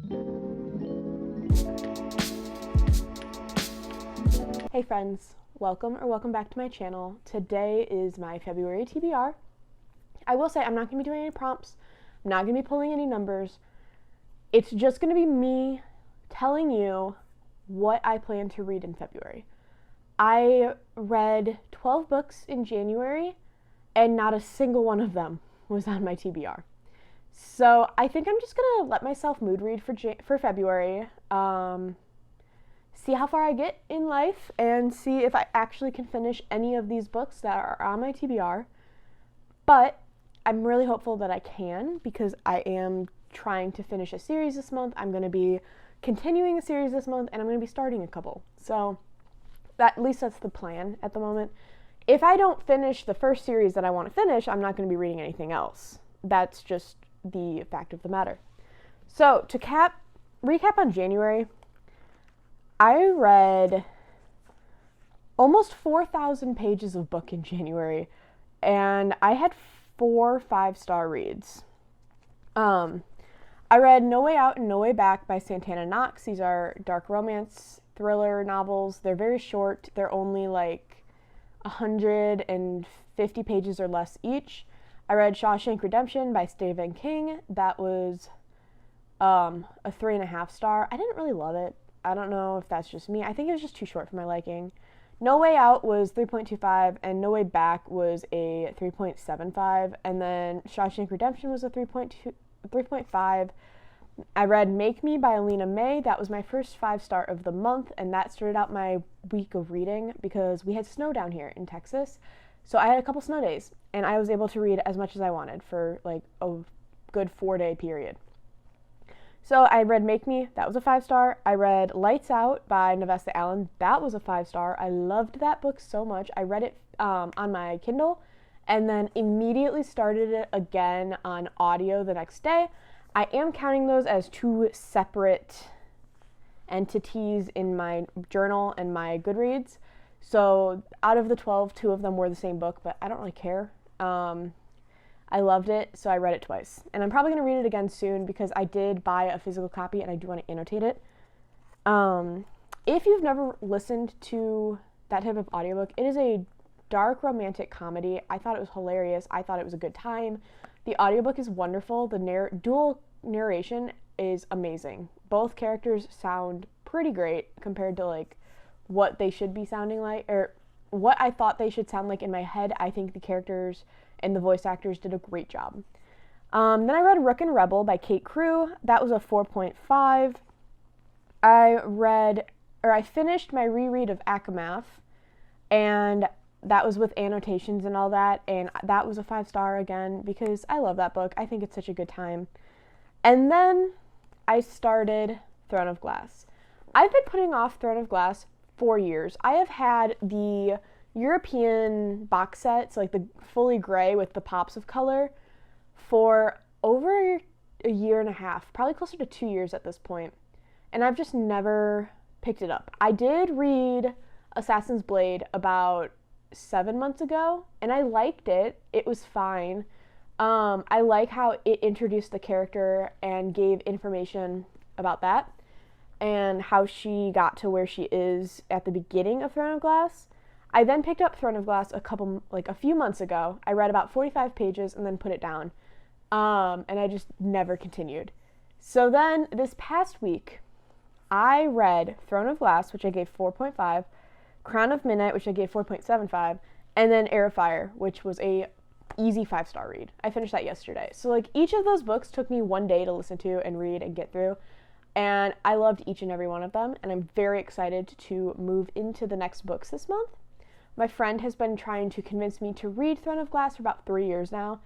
Hey friends, welcome back to my channel. Today is my February TBR. I will say I'm not going to be doing any prompts. I'm not going to be pulling any numbers. It's just going to be me telling you what I plan to read in February. I read 12 books in January and not a single one of them was on my TBR. So I think I'm just going to let myself mood read for February. See how far I get in life and see if I actually can finish any of these books that are on my TBR. But I'm really hopeful that I can, because I am trying to finish a series this month. I'm going to be continuing a series this month, and I'm going to be starting a couple. So at least that's the plan at the moment. If I don't finish the first series that I want to finish, I'm not going to be reading anything else. That's just the fact of the matter. So to recap on January, I read almost 4,000 pages of book in January, and I had 4 5-star reads. I read No Way Out and No Way Back by Santana Knox. These are dark romance thriller novels. They're very short. They're only like 150 pages or less each. I read Shawshank Redemption by Stephen King. That was a 3.5 star. I didn't really love it. I don't know if that's just me. I think it was just too short for my liking. No Way Out was 3.25, and No Way Back was a 3.75, and then Shawshank Redemption was a 3.5. I read Make Me by Alina May. That was my first 5-star of the month, and that started out my week of reading because we had snow down here in Texas. So I had a couple snow days, and I was able to read as much as I wanted for like a good 4-day period. So I read Make Me, that was a 5-star. I read Lights Out by Nevesta Allen, that was a 5-star. I loved that book so much. I read it on my Kindle and then immediately started it again on audio the next day. I am counting those as 2 separate entities in my journal and my Goodreads. So out of the 12, 2 of them were the same book, but I don't really care. I loved it, so I read it twice. And I'm probably going to read it again soon because I did buy a physical copy and I do want to annotate it. If you've never listened to that type of audiobook, it is a dark romantic comedy. I thought it was hilarious. I thought it was a good time. The audiobook is wonderful. The dual narration is amazing. Both characters sound pretty great compared to like what they should be sounding like, or what I thought they should sound like in my head. I think the characters and the voice actors did a great job. Then I read Rook and Rebel by Kate Crew. That was a 4.5. I finished my reread of Akamath, and that was with annotations and all that, and that was a 5-star again because I love that book. I think it's such a good time. And then I started Throne of Glass. I've been putting off Throne of Glass for years. I have had the European box sets, like the fully gray with the pops of color, for over a year and a half, probably closer to 2 years at this point, and I've just never picked it up. I did read Assassin's Blade about 7 months ago, and I liked it. It was fine. I like how it introduced the character and gave information about that and how she got to where she is at the beginning of Throne of Glass. I then picked up Throne of Glass a few months ago. I read about 45 pages and then put it down. And I just never continued. So then this past week, I read Throne of Glass, which I gave 4.5, Crown of Midnight, which I gave 4.75, and then Air of Fire, which was a easy 5-star read. I finished that yesterday. So like each of those books took me one day to listen to and read and get through. And I loved each and every one of them. And I'm very excited to move into the next books this month. My friend has been trying to convince me to read Throne of Glass for about 3 years now,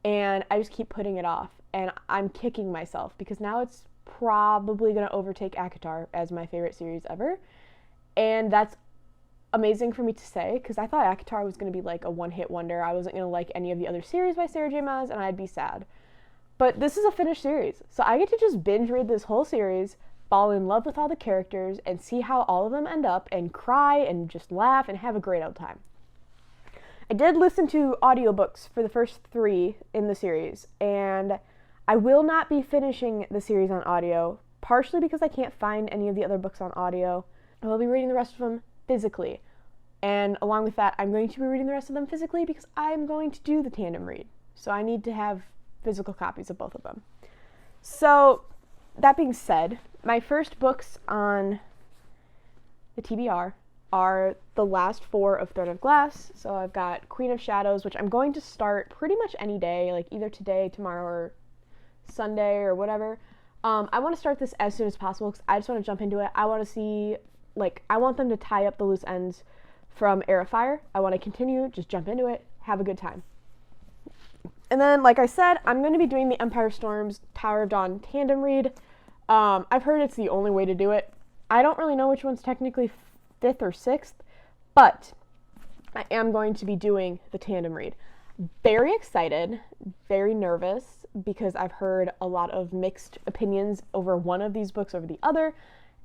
and I just keep putting it off, and I'm kicking myself because now it's probably going to overtake ACOTAR as my favorite series ever, and that's amazing for me to say because I thought ACOTAR was going to be like a one-hit wonder. I wasn't going to like any of the other series by Sarah J. Maas, and I'd be sad. But this is a finished series, so I get to just binge read this whole series, fall in love with all the characters, and see how all of them end up, and cry, and just laugh, and have a great old time. I did listen to audiobooks for the first 3 in the series, and I will not be finishing the series on audio, partially because I can't find any of the other books on audio. I will be reading the rest of them physically. And along with that, I'm going to be reading the rest of them physically because I'm going to do the tandem read. So I need to have physical copies of both of them. So that being said, my first books on the TBR are the last 4 of Throne of Glass. So I've got Queen of Shadows, which I'm going to start pretty much any day, like either today, tomorrow, or Sunday, or whatever. I want to start this as soon as possible because I just want to jump into it. I want to see, I want them to tie up the loose ends from Heir of Fire. I want to continue, just jump into it, have a good time. And then, like I said, I'm going to be doing the Empire Storms Tower of Dawn tandem read. I've heard it's the only way to do it. I don't really know which one's technically 5th or 6th, but I am going to be doing the tandem read. Very excited, very nervous, because I've heard a lot of mixed opinions over one of these books over the other,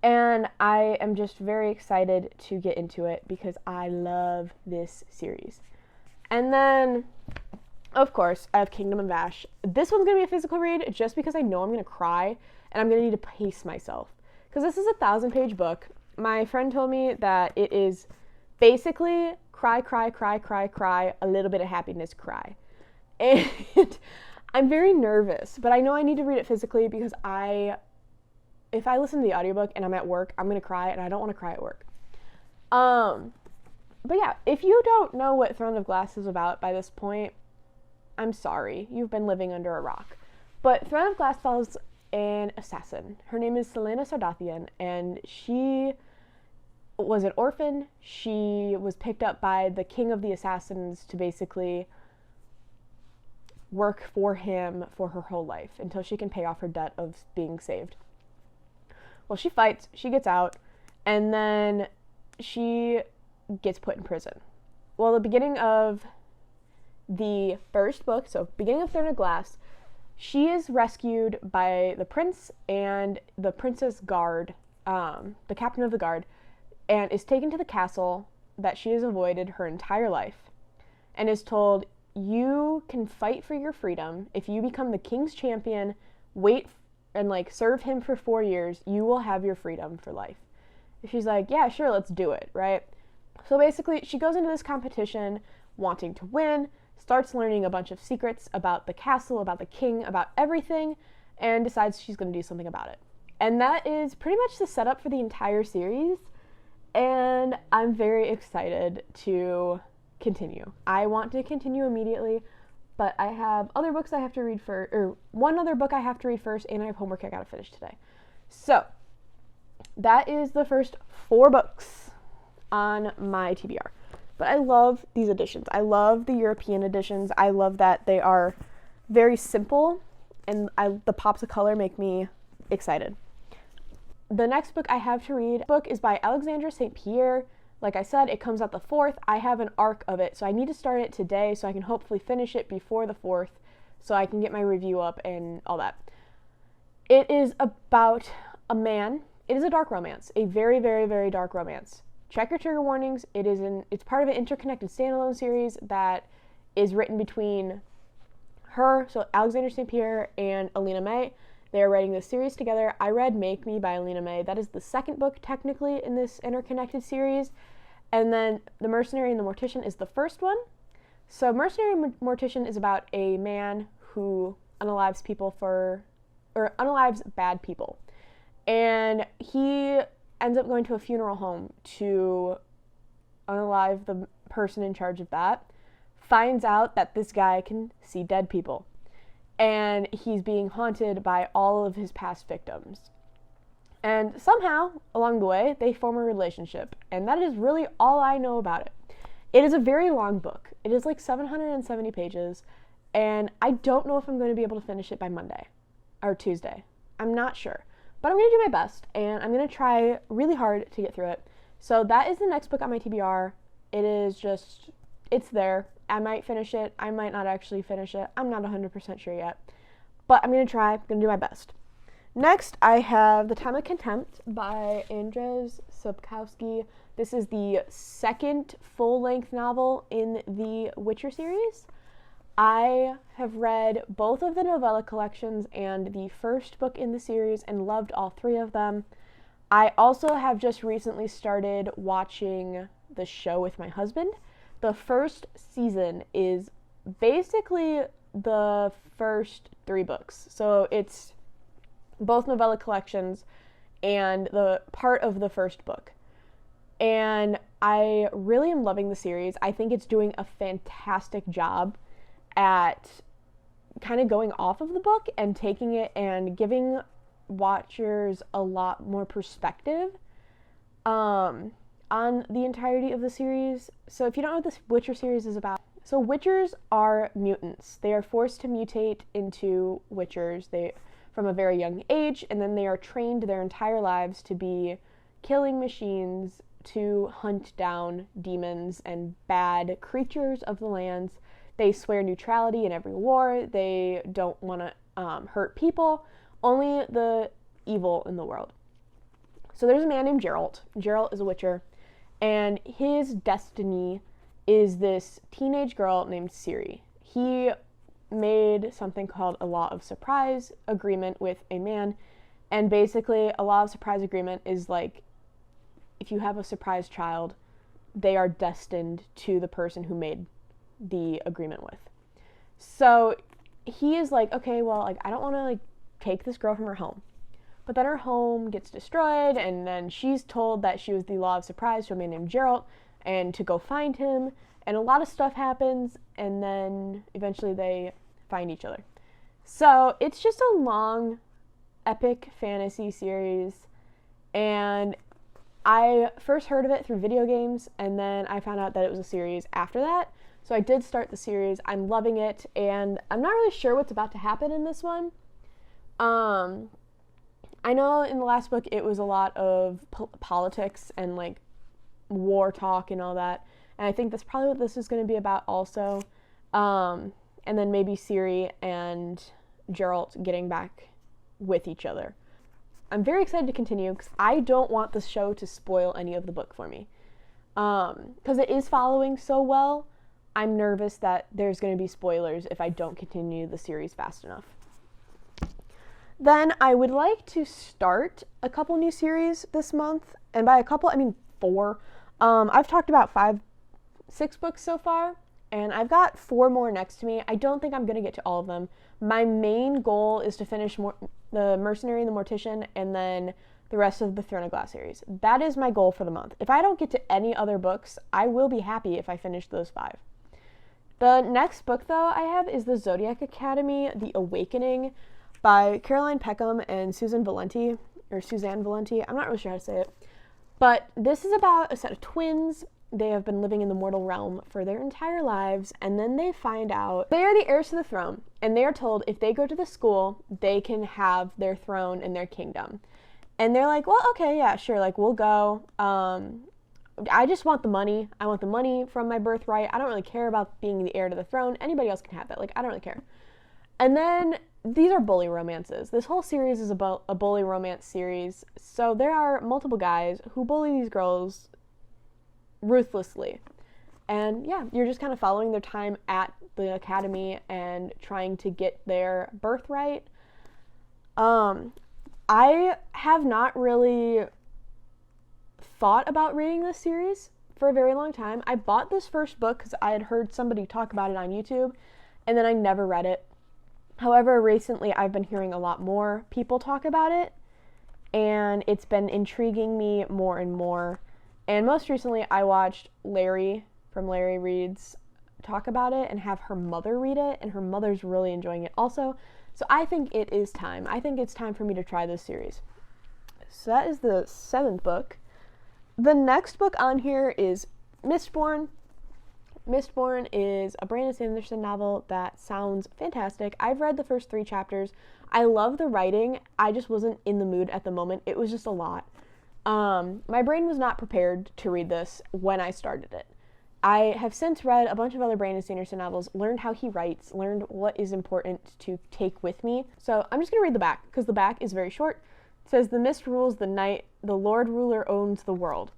and I am just very excited to get into it because I love this series. And then, of course, I have Kingdom of Ash. This one's going to be a physical read just because I know I'm going to cry, and I'm going to need to pace myself. Because this is a 1,000-page book. My friend told me that it is basically cry, cry, cry, cry, cry, a little bit of happiness, cry. And I'm very nervous, but I know I need to read it physically because if I listen to the audiobook and I'm at work, I'm going to cry, and I don't want to cry at work. But yeah, if you don't know what Throne of Glass is about by this point, I'm sorry. You've been living under a rock. But Throne of Glass follows an assassin. Her name is Selena Sardathian, and she was an orphan. She was picked up by the king of the assassins to basically work for him for her whole life until she can pay off her debt of being saved. Well, she fights, she gets out, and then she gets put in prison. Well, the beginning of the first book, so beginning of Throne of Glass, she is rescued by the prince and the princess guard, the captain of the guard, and is taken to the castle that she has avoided her entire life, and is told, you can fight for your freedom. If you become the king's champion, wait and serve him for 4 years, you will have your freedom for life. She's like, yeah, sure, let's do it, right? So basically, she goes into this competition wanting to win, starts learning a bunch of secrets about the castle, about the king, about everything, and decides she's going to do something about it. And that is pretty much the setup for the entire series, and I'm very excited to continue. I want to continue immediately, but I have other books I have to read one other book I have to read first, and I have homework I gotta finish today. So, that is the first 4 books on my TBR. But I love these editions. I love the European editions. I love that they are very simple, and the pops of color make me excited. The next book I have to read is by Alexandra St. Pierre. Like I said, it comes out the 4th. I have an arc of it, so I need to start it today so I can hopefully finish it before the 4th so I can get my review up and all that. It is about a man. It is a dark romance, a very, very, very dark romance. Check your trigger warnings. It's part of an interconnected standalone series that is written between her, so Alexandra St. Pierre, and Alina May. They are writing this series together. I read Make Me by Alina May. That is the second book, technically, in this interconnected series. And then The Mercenary and the Mortician is the first one. So Mercenary and Mortician is about a man who unalives bad people. And he ends up going to a funeral home to unalive the person in charge of that. Finds out that this guy can see dead people. And he's being haunted by all of his past victims. And somehow, along the way, they form a relationship. And that is really all I know about it. It is a very long book. It is 770 pages. And I don't know if I'm going to be able to finish it by Monday or Tuesday. I'm not sure. But I'm going to do my best. And I'm going to try really hard to get through it. So that is the next book on my TBR. It's there. I might finish it. I might not actually finish it. I'm not 100% sure yet. But I'm going to try. I'm going to do my best. Next, I have The Time of Contempt by Andrzej Sapkowski. This is the second full-length novel in the Witcher series. I have read both of the novella collections and the first book in the series and loved all three of them. I also have just recently started watching the show with my husband. The first season is basically the first 3 books. So it's both novella collections and the part of the first book. And I really am loving the series. I think it's doing a fantastic job at kind of going off of the book and taking it and giving watchers a lot more perspective on the entirety of the series. So if you don't know what this Witcher series is about, so Witchers are mutants. They are forced to mutate into Witchers from a very young age, and then they are trained their entire lives to be killing machines to hunt down demons and bad creatures of the lands. They swear neutrality in every war. They don't want to hurt people, only the evil in the world. So there's a man named Geralt. Geralt is a Witcher, and his destiny is this teenage girl named Ciri. He made something called a law of surprise agreement with a man, and basically a law of surprise agreement is like, if you have a surprise child, they are destined to the person who made the agreement with. So he is like, okay, well, like, I don't want to like take this girl from her home. But then her home gets destroyed, and then she's told that she was the law of surprise to a man named Geralt, and to go find him, and a lot of stuff happens, and then eventually they find each other. So it's just a long, epic fantasy series, and I first heard of it through video games, and then I found out that it was a series after that. So I did start the series. I'm loving it, and I'm not really sure what's about to happen in this one. I know in the last book it was a lot of politics and like war talk and all that, and I think that's probably what this is going to be about also. And then maybe Ciri and Geralt getting back with each other. I'm very excited to continue because I don't want the show to spoil any of the book for me. Because it is following so well, I'm nervous that there's going to be spoilers if I don't continue the series fast enough. Then I would like to start a couple new series this month, and by a couple I mean 4. I've talked about 6 books so far, and I've got 4 more next to me. I don't think I'm going to get to all of them. My main goal is to finish the Mercenary and the Mortician, and then the rest of the Throne of Glass series. That is my goal for the month. If I don't get to any other books, I will be happy if I finish those 5. The next book, though, I have is The Zodiac Academy, The Awakening, by Caroline Peckham and Suzanne Valenti. I'm not really sure how to say it. But this is about a set of twins. They have been living in the mortal realm for their entire lives, and then they find out they are the heirs to the throne, and they are told if they go to the school, they can have their throne and their kingdom. And they're like, well, okay, yeah, sure, like, we'll go. I just want the money. I want the money from my birthright. I don't really care about being the heir to the throne. Anybody else can have that. Like, I don't really care. And then these are bully romances. This whole series is about a bully romance series. So there are multiple guys who bully these girls ruthlessly. And yeah, you're just kind of following their time at the academy and trying to get their birthright. I have not really thought about reading this series for a very long time. I bought this first book because I had heard somebody talk about it on YouTube, and then I never read it. However, recently I've been hearing a lot more people talk about it, and it's been intriguing me more and more. And most recently I watched Larry from Larry Reads talk about it and have her mother read it, and her mother's really enjoying it also. So I think it is time. I think it's time for me to try this series. So that is the 7th book. The next book on here is Mistborn. Mistborn is a Brandon Sanderson novel that sounds fantastic. I've read the first 3 chapters. I love the writing. I just wasn't in the mood at the moment. It was just a lot. My brain was not prepared to read this when I started it. I have since read a bunch of other Brandon Sanderson novels, learned how he writes, learned what is important to take with me. So I'm just going to read the back, because the back is very short. It says, "The mist rules the night, the Lord Ruler owns the world.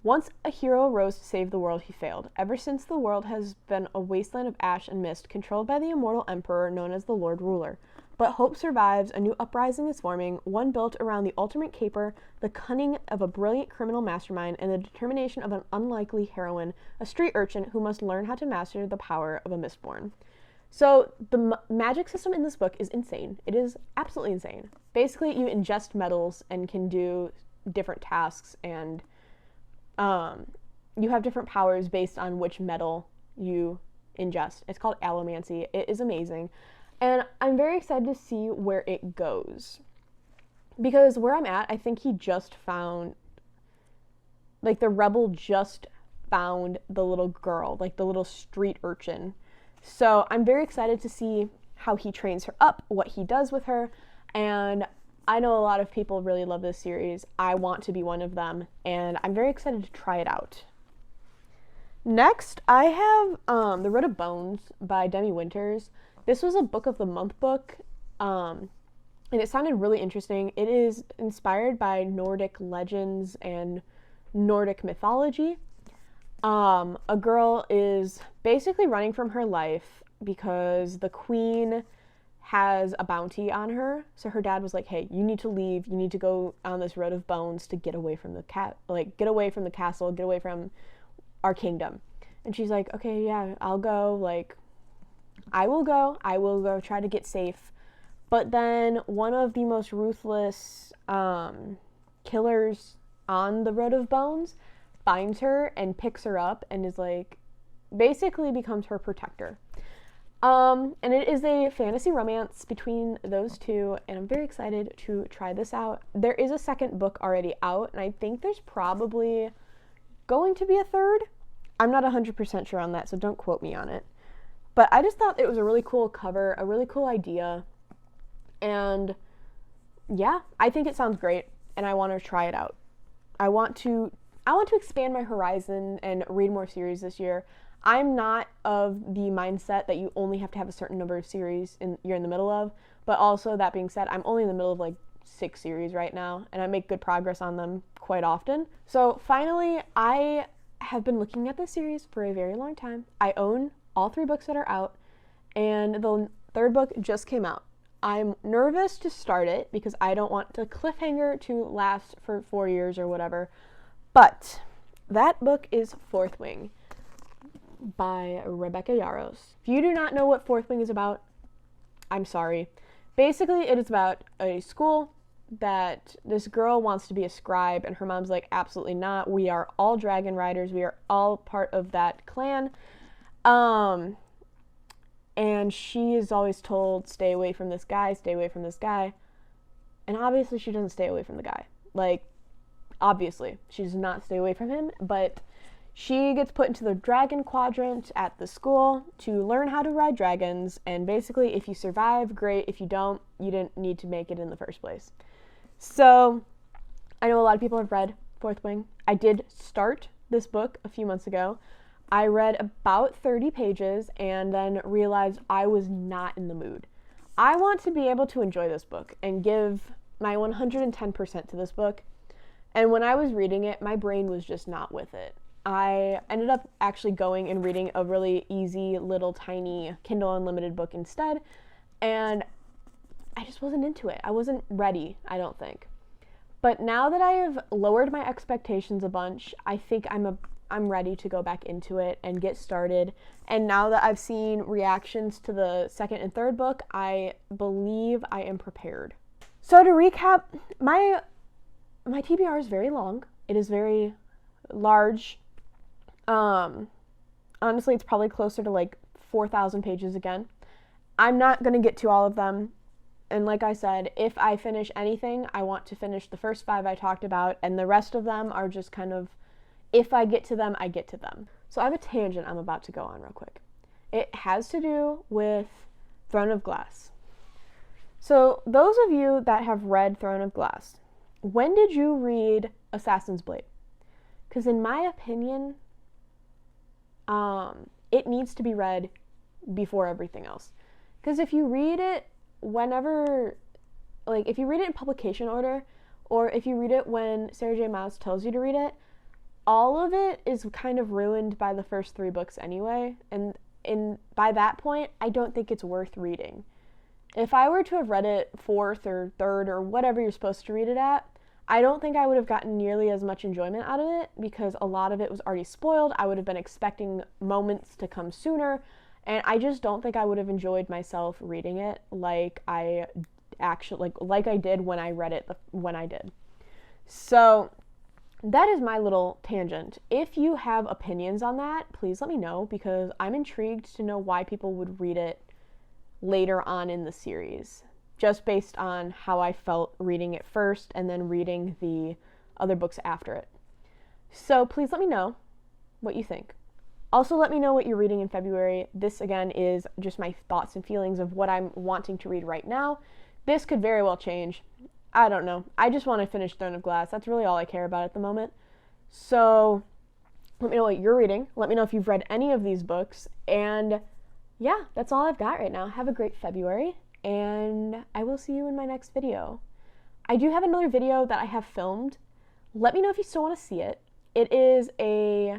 Once a hero rose to save the world, he failed. Ever since, the world has been a wasteland of ash and mist, controlled by the immortal emperor known as the Lord Ruler. But hope survives, a new uprising is forming, one built around the ultimate caper, the cunning of a brilliant criminal mastermind, and the determination of an unlikely heroine, a street urchin who must learn how to master the power of a Mistborn. So the magic system in this book is insane. It is absolutely insane. Basically, you ingest metals and can do different tasks, and you have different powers based on which metal you ingest. It's called allomancy. It is amazing. And I'm very excited to see where it goes. Because where I'm at, I think he just found, like, the rebel just found the little girl, like the little street urchin. So I'm very excited to see how he trains her up, what he does with her, and I know a lot of people really love this series. I want to be one of them, and I'm very excited to try it out. Next, I have The Road of Bones by Demi Winters. This was a Book of the Month book, and it sounded really interesting. It is inspired by Nordic legends and Nordic mythology. A girl is basically running from her life because the queen has a bounty on her. So her dad was like, hey, you need to leave. You need to go on this road of bones to get away from the get away from the castle, get away from our kingdom. And she's like, okay, yeah, I'll go. Like, I will go try to get safe. But then one of the most ruthless killers on the road of bones finds her and picks her up and is like, basically becomes her protector. And it is a fantasy romance between those two, and I'm very excited to try this out. There is a second book already out, and I think there's probably going to be a third. I'm not 100% sure on that, so don't quote me on it. But I just thought it was a really cool cover, a really cool idea, and yeah, I think it sounds great, and I want to try it out. I want to expand my horizon and read more series this year. I'm not of the mindset that you only have to have a certain number of series you're in the middle of, but also, that being said, I'm only in the middle of like 6 series right now, and I make good progress on them quite often. So finally, I have been looking at this series for a very long time. I own all 3 books that are out, and the 3rd book just came out. I'm nervous to start it because I don't want the cliffhanger to last for 4 years or whatever, but that book is Fourth Wing by Rebecca Yarros. If you do not know what Fourth Wing is about, I'm sorry. Basically, it is about a school that this girl wants to be a scribe, and her mom's like, absolutely not. We are all dragon riders. We are all part of that clan. And she is always told, stay away from this guy, stay away from this guy. And obviously, she doesn't stay away from the guy. Like, obviously, she does not stay away from him, but she gets put into the dragon quadrant at the school to learn how to ride dragons, and basically, if you survive, great. If you don't, you didn't need to make it in the first place. So, I know a lot of people have read Fourth Wing. I did start this book a few months ago. I read about 30 pages and then realized I was not in the mood. I want to be able to enjoy this book and give my 110% to this book. And when I was reading it, my brain was just not with it. I ended up actually going and reading a really easy, little, tiny Kindle Unlimited book instead, and I just wasn't into it. I wasn't ready, I don't think. But now that I have lowered my expectations a bunch, I think I'm ready to go back into it and get started. And now that I've seen reactions to the 2nd and 3rd book, I believe I am prepared. So to recap, my TBR is very long. It is very large. Honestly, it's probably closer to like 4,000 pages again. I'm not going to get to all of them. And like I said, if I finish anything, I want to finish the first 5 I talked about, and the rest of them are just kind of, if I get to them, I get to them. So I have a tangent I'm about to go on real quick. It has to do with Throne of Glass. So those of you that have read Throne of Glass, when did you read Assassin's Blade? Because in my opinion, it needs to be read before everything else. Because if you read it whenever, if you read it in publication order, or if you read it when Sarah J. Maas tells you to read it, all of it is kind of ruined by the first 3 books anyway, and by that point, I don't think it's worth reading. If I were to have read it 4th or 3rd or whatever you're supposed to read it at, I don't think I would have gotten nearly as much enjoyment out of it because a lot of it was already spoiled. I would have been expecting moments to come sooner, and I just don't think I would have enjoyed myself reading it like I actually like I did when I read it when I did. So that is my little tangent. If you have opinions on that, please let me know because I'm intrigued to know why people would read it later on in the series, just based on how I felt reading it first and then reading the other books after it. So please let me know what you think. Also, let me know what you're reading in February. This, again, is just my thoughts and feelings of what I'm wanting to read right now. This could very well change. I don't know. I just want to finish Throne of Glass. That's really all I care about at the moment. So let me know what you're reading. Let me know if you've read any of these books. And yeah, that's all I've got right now. Have a great February, and I will see you in my next video. I do have another video that I have filmed. Let me know if you still want to see it. It is a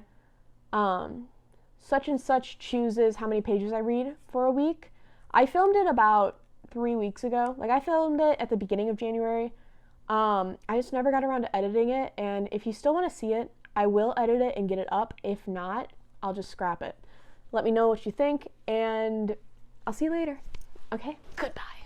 such and such chooses how many pages I read for a week. I filmed it about 3 weeks ago. Like, I filmed it at the beginning of January. I just never got around to editing it, and if you still want to see it, I will edit it and get it up. If not, I'll just scrap it. Let me know what you think, and I'll see you later. Okay? Goodbye.